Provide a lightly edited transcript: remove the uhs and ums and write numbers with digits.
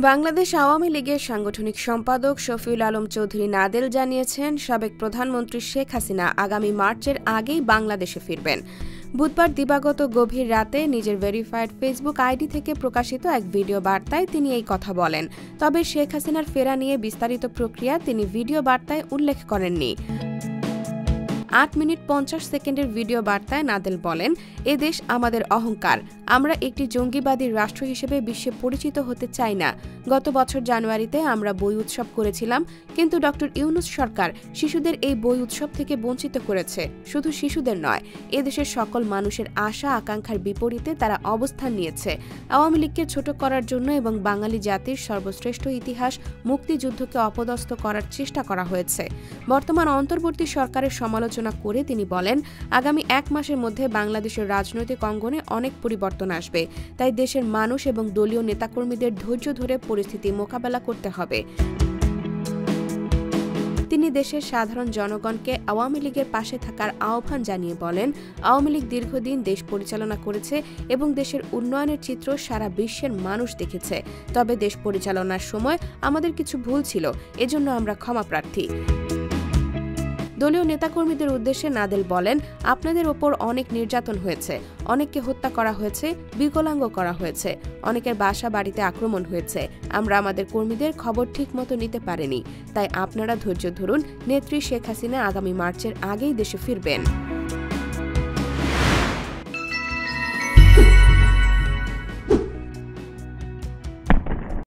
বাংলাদেশ আওয়ামী লীগের সাংগঠনিক সম্পাদক শফিউল আলম চৌধুরী নাদেল জানিয়েছেন, সাবেক প্রধানমন্ত্রী শেখ হাসিনা আগামী মার্চের আগেই বাংলাদেশে ফিরবেন। বুধবার দিবাগত গভীর রাতে নিজের ভেরিফাইড ফেসবুক আইডি থেকে প্রকাশিত এক ভিডিও বার্তায় তিনি এই কথা বলেন। তবে শেখ হাসিনার ফেরা নিয়ে বিস্তারিত প্রক্রিয়া তিনি ভিডিও বার্তায় উল্লেখ করেননি। ৮ মিনিট ৫০ সেকেন্ডের ভিডিও বার্তায় নাদেল বলেন, এ দেশ আমাদের অহংকার। আমরা একটি জঙ্গিবাদী রাষ্ট্র হিসেবে বিশ্বে পরিচিত হতে চাই না। গত বছর জানুয়ারিতে আমরা বই উৎসব করেছিলাম, কিন্তু ড. ইউনূস সরকার শিশুদের এই বই উৎসব থেকে বঞ্চিত করেছে। শুধু শিশুদের নয়, এদেশের সকল মানুষের আশা আকাঙ্ক্ষার বিপরীতে তারা অবস্থান নিয়েছে। আওয়ামী লীগকে ছোট করার জন্য এবং বাঙালি জাতির সর্বশ্রেষ্ঠ ইতিহাস মুক্তিযুদ্ধকে অপদস্থ করার চেষ্টা করা হয়েছে। বর্তমান অন্তর্বর্তী সরকারের সমালোচনা করে তিনি বলেন, আগামী ১ মাসের মধ্যে বাংলাদেশের রাজনৈতিক অঙ্গনে অনেক পরিবর্তন আসবে। তাই দেশের মানুষ এবং দলীয় নেতাকর্মীদের ধৈর্য ধরে পরিস্থিতি মোকাবেলা করতে হবে। তিনি দেশের সাধারণ জনগণকে আওয়ামী লীগের পাশে থাকার আহ্বান জানিয়ে বলেন, আওয়ামী লীগ দীর্ঘদিন দেশ পরিচালনা করেছে এবং দেশের উন্নয়নের চিত্র সারা বিশ্বের মানুষ দেখেছে। তবে দেশ পরিচালনার সময় আমাদের কিছু ভুল ছিল, এজন্য আমরা ক্ষমাপ্রার্থী। দলীয় নেতাকর্মীদের উদ্দেশ্যে নাদেল বলেন, আপনাদের ওপর অনেক নির্যাতন হয়েছে, অনেককে হত্যা করা হয়েছে, বিকলাঙ্গ করা হয়েছে, অনেকের বাসা বাড়িতে আক্রমণ হয়েছে। আমরা আমাদের কর্মীদের খবর ঠিকমতো নিতে পারিনি। তাই আপনারা ধৈর্য ধরুন। নেত্রী শেখ হাসিনা আগামী মার্চের আগেই দেশে ফিরবেন।